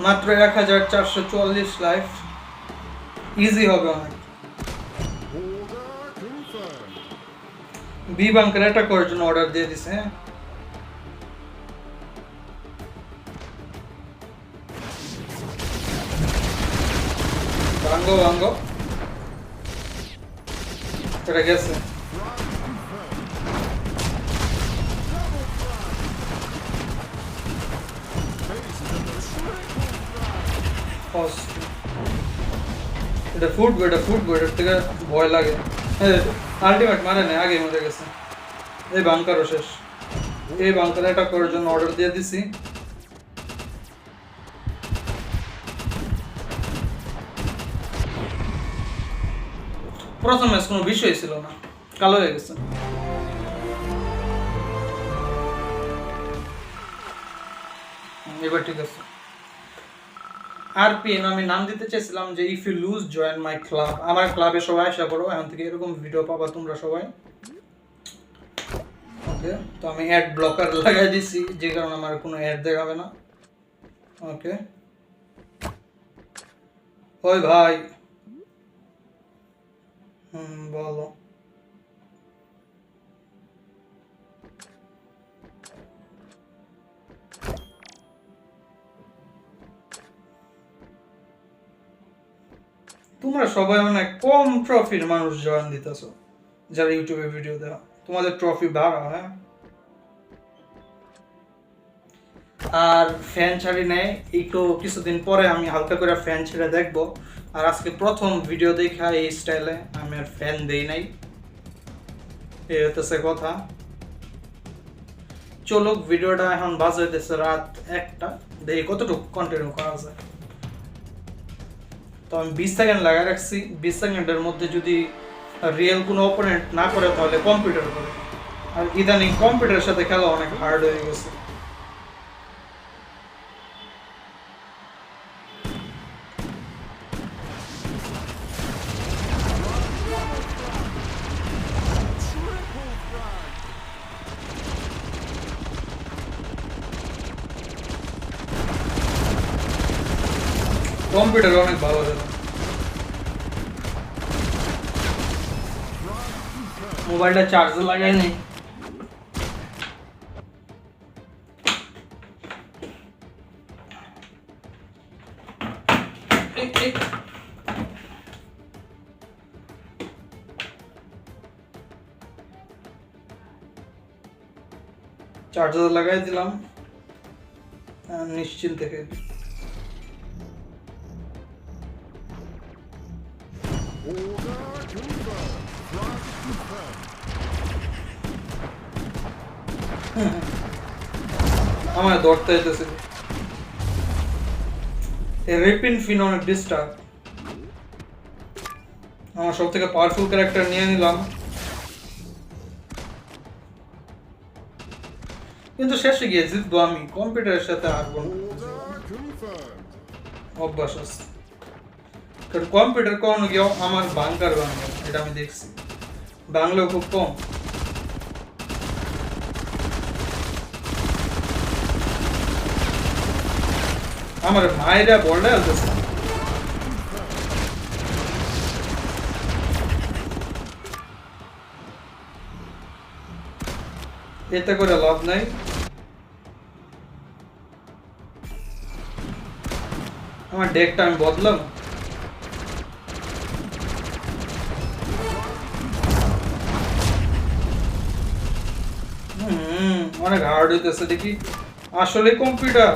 মাত্র 1444 life, easy হবে অনেক। বি বাংকার অ্যাটাক করার জন্য অর্ডার দিয়ে দিছে। হ্যাঁ, ভাঙ্গো ভাঙ্গো, এটা গেছে। এটা ফুটবো, এটা ফুটবো, এটার থেকে ভয় লাগে। আলটিমেট মারে না, আগে মরে গেছে। এই বাংকারও শেষ। এই বাংকার অ্যাটাক করার জন্য অর্ডার দিয়ে দিছি। প্রথম ম্যাচ কোনো বিষয় ছিল না, কালো হয়ে গেছে। এবার ঠিক আছে। আরপিএন আমি নাম দিতে চাইছিলাম যে if you lose join my club. আমার ক্লাবে সবাই আশা করো, এখন থেকে এরকম ভিডিও পাবা তোমরা সবাই। ওকে, তো আমি অ্যাড ব্লকার লাগাই দিছি, যে কারণে আমার কোনো অ্যাড দেখাবে না। ওকে, ওই ভাই, বলো। তোমরা সবাই অনেক কম ট্রফির মানুষ জয়েন দিতেছো, যারা ইউটিউবে ভিডিও দেওয়া। তোমাদের ট্রফি বাড়া। হ্যাঁ, আর ফ্যান ছাড়ি নেই, একটু কিছুদিন পরে আমি হালকা করে ফ্যান ছেড়ে দেখবো। আর আজকে প্রথম ভিডিও দেখা এই স্টাইলে আমি আর ফ্যান দেই নাই, এই হতেছে কথা। চলুক, ভিডিওটা এখন বাজে দিচ্ছে রাত 1টা, দেখি কতটুকু কন্টিনিউ করা যায়। তো আমি 20 সেকেন্ড লাগাই রাখছি, 20 সেকেন্ডের মধ্যে যদি রিয়েল কোনো অপোনেন্ট না করে তাহলে কম্পিউটার করে। আর ইদানিং কম্পিউটারের সাথে খেলা অনেক হার্ড হয়ে গেছে। কম্পিউটার অনেক ভালো খেলা, মোবাইলটা চার্জে লাগাই নেই। চার্জার লাগাই দিলাম, নিশ্চিন্তে খেলি। আমার ধরতে হইতেছে। রিপিন ফিন অনেক ডিস্টার্ব। আমার সব থেকে পাওয়ারফুল ক্যারেক্টার নিয়ে নিলাম, কিন্তু শেষে গিয়ে জিতবো আমি, কম্পিউটারের সাথে হারবো না। অভ্যাস আছে, কারণ কম্পিউটার কখনো গিয়েও আমার বাংকার বাংলা, এটা আমি দেখছি, বাংলাও খুব কম। আমার মায়েরা বললে আসতেছে, এতে করে লাভ নাই। আমার ডেকটা আমি বদলাম। অনেক হার্ড হইতেছে দেখি, আসলে কম্পিউটার।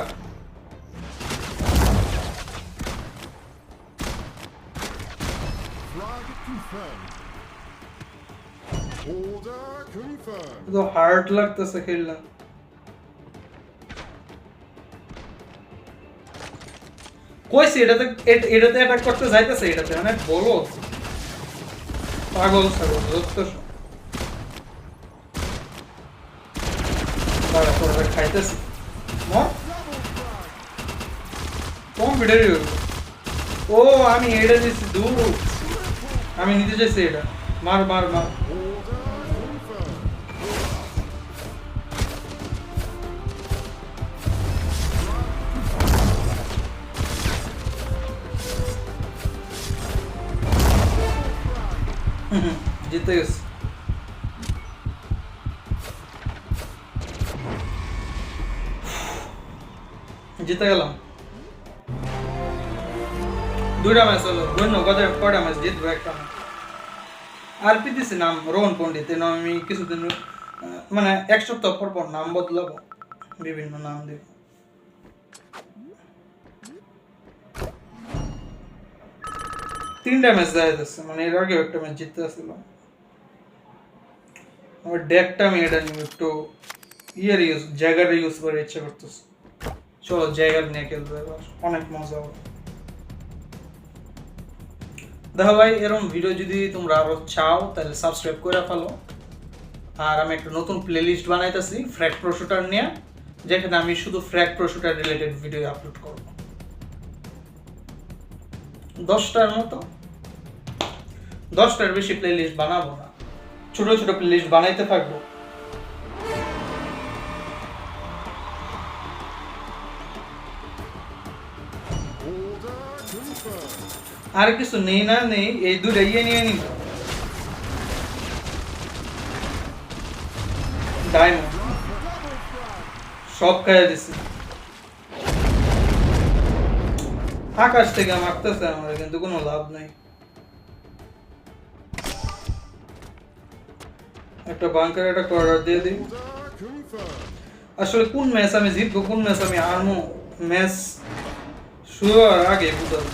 তো হার্ড লাগতেছে খেললাম। কইছি এটাতে অ্যাটাক করতে যাইতেছে, এটাতে মানে বলো পাগল ছাগল যত খাইতেছি। কম্পিউটার ও আমি এটা দিচ্ছি দূর, আমি নিতে চাইছি এটা। মার মার মার, জিতে গেছে। জিতে গেলাম। 2টা ম্যাচ হলো, কয়টা ম্যাচ জিতবো, একটা ম্যাচ। আরপি দিছি নাম রোহন পণ্ডিত, আমি কিছুদিন মানে এক সপ্তাহ পর পর নাম বদলাবো, বিভিন্ন নাম দিব। তিনটা ম্যাচ দেখা যাচ্ছে, মানে এর আগে একটা ম্যাচ জিততে আসছিল। আমার ডেকটা আমি এটা নিয়ে একটু জায়গাটা ইউজ করে ইচ্ছা করতেছে। চলো জায়গা নিয়ে খেলবো এবার, অনেক মজা হবে। দেখো ভাই, এরকম ভিডিও যদি তোমরা আরো চাও তাহলে সাবস্ক্রাইব করে ফেলো। আর আমি একটা নতুন প্লেলিস্ট বানাইতেছি ফ্র্যাগ প্রো শুটার নিয়ে, যেখানে আমি শুধু frag pro shooter related video upload করব। 10টার মতো, 10টার বেশি প্লেলিস্ট বানাবো না, ছোট ছোট প্লেলিস্ট বানাইতে থাকবো। আর কিছু নেই না নেই, এই দুটো ইয়ে নিয়ে নিব। ডায়মন্ড সব খাইয়ে দিছি। আকাশ থেকে মারতেছে আমার, কিন্তু কোনো লাভ নাই। একটা বাংকার, একটা কর্নার দিয়ে দিই। আসলে কোন ম্যাচ আমি জিতবো, কোন ম্যাচ আমি হারবো, ম্যাচ শুরু হওয়ার আগে বুঝাবো।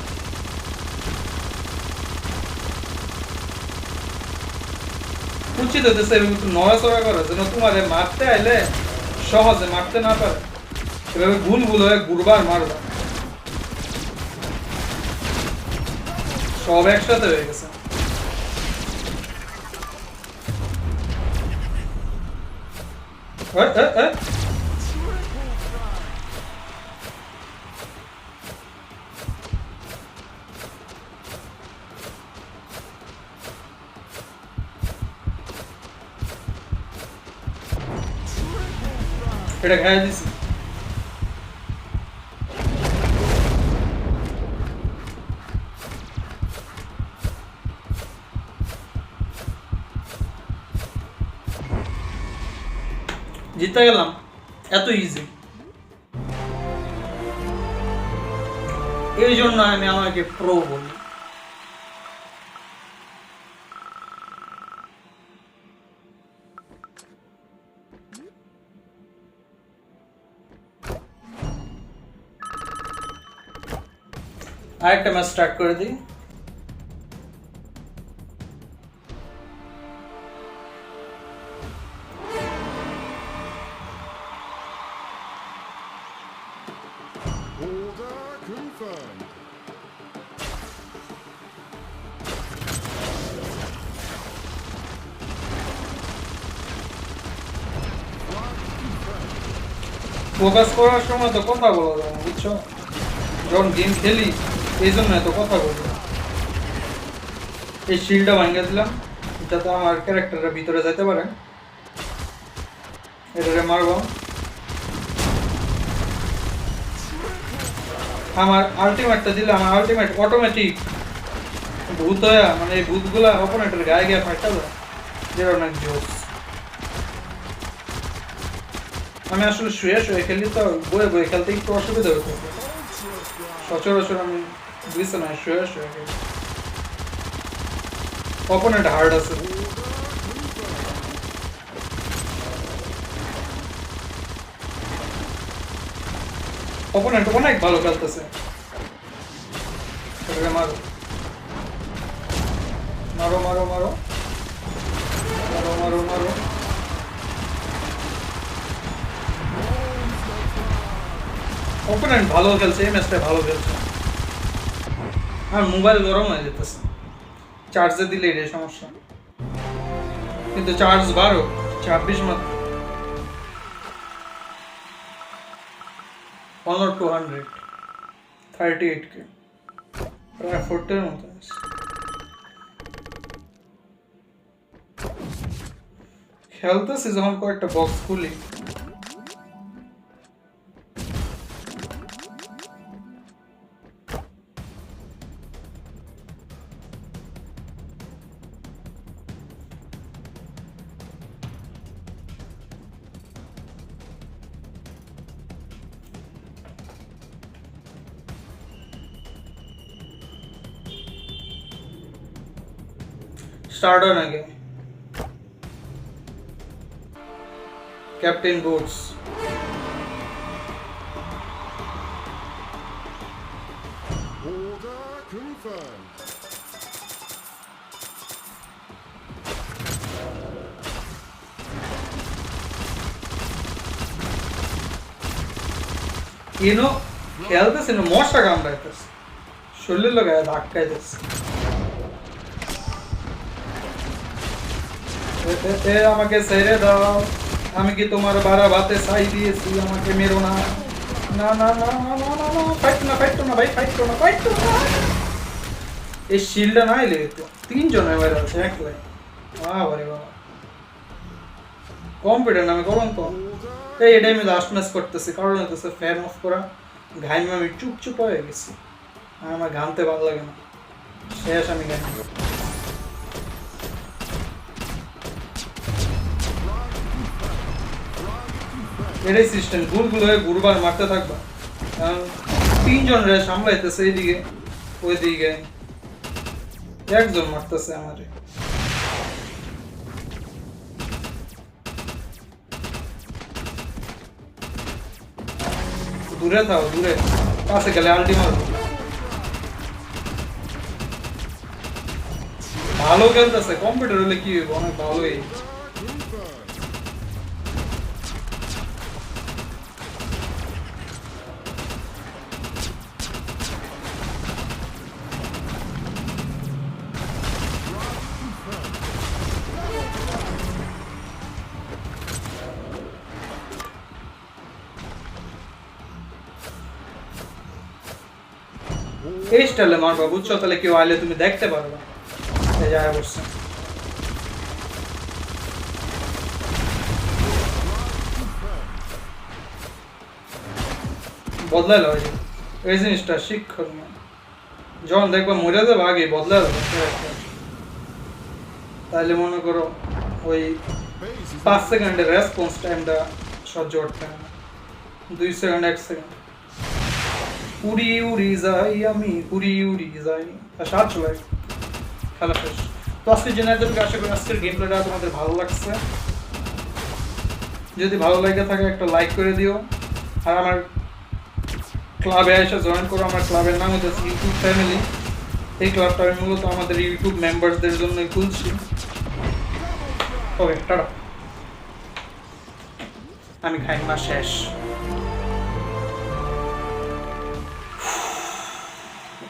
উচিত হতেছে একটু নড়াচড়া করা, যেন তোমার মারতে আইলে সহজে মারতে না পারে, এভাবে ভুল হয়ে ঘুরবার মারবা। সব একসাথে হয়ে গেছে। এটা খাইয়ে দিছি। জিতে গেলাম, এত ইজি। এই জন্য আমি আমাকে প্রো বলি। আরেকটা ম্যাচ স্টার্ট করে দিই। ফোকাস করার সময় তো কথা বলা যায় না, বুঝছো? যখন গেম খেলি এই জন্য এত কথা বলি। এই শিলটা ভাঙিয়ে দিলাম যাতে আমার ক্যারেক্টারটা ভিতরে যেতে পারে। এটাকে মারবো। আমার আলটিমেটটা দিলে আমার আলটিমেট অটোমেটিক ভূত হয়ে, মানে এই ভূতগুলা অপোনেন্টের গায়ে গিয়ে ফাইটা যায়, যেটা অনেক জোস। আমি আসলে শুয়ে খেলি তো, বয়ে খেলতে একটু অসুবিধা হতো। সচরাচর আমি বিছানায় শুয়ে খেলি। অপোনেন্ট হার্ড আছে। অপোনেন্ট অনেক ভালো খেলতেছে। মারো মারো মারো মারো মারো মারো মারো। অপোনেন্ট ভালো খেলছে, এই ম্যাচটা ভালো খেলছে। আর মোবাইল গরম হয়ে যেতেছে, চার্জে দিলে এটাই সমস্যা। কিন্তু চার্জ 26 মাত্র, 200 38K, প্রায় 40 মতো আছে। খেলতেছি যখন কয়েকটা বক্স খুলি, স্টার্ট হয় নাকি ক্যাপ্টেন বুটস Order confirmed. ইনো খেলতেছে না মশা কামড়াইতেছে শরীরের লগে ধাক্কাইতেছে আমাকে ছেড়ে দাও আমি কি তোমার বাড়া ভাতে ছাই দিয়েছি আমাকে মেরো না না না না না না না না ফাইট না ভাই ফাইট না এই শিল্ডটা নাই লে তো তিনজন এবার আছে একলাই বাবারে বাবা কম্পিউটার নামে কলঙ্ক এই এটাই আমি লাস্ট ম্যাচ করতেছি কারণ হইতেছে ফ্যান অফ করা ঘাইমে আমি চুপচুপ হয়ে গেছি আমার ঘামতে ভালো লাগে না শেষ আমি ঘামি এটাই সিস্টেম গুলগুলো হয়ে ঘুরবার মারতে থাকবা তিনজন রে সামলাইতেছে এইদিকে ওইদিকে একজন মারতেছে আমারে দূরে থাও দূরে কাছে গেলে আলটি মারবো ভালো খেলতেছে কম্পিউটার হলে কি হইব অনেক ভালোই এই স্টাইলে মারবা বুঝছো তাহলে কেউ আইলে তুমি দেখতে পারবা এই যায় বসছে বদলাইলো এই জিনিসটা শিক্ষক যখন দেখবা মরে যাবে আগে বদলাইলো তাহলে মনে করো ওই 5 সেকেন্ডের রেসপন্স টাইমটা সহ্য করতে হবে 2 সেকেন্ড 1 সেকেন্ড উড়ি উড়ি যাই আমি উড়ি উড়ি যাই সাত চলে খেলা শেষ তো আজকের জন্য এতটুকু আশা করি আজকের গেম প্লেটা তোমাদের ভালো লাগছে যদি ভালো লাগে থাকে একটা লাইক করে দিও আর আমার ক্লাবে এসে জয়েন করো আমার ক্লাবের নাম হচ্ছে ইউটিউব ফ্যামিলি এই ক্লাবটা আমি মূলত আমাদের ইউটিউব মেম্বারসদের জন্যই খুলছি ওকে টাটা আমি খাইমা শেষ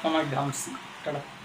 আমার ঘামছি টাটা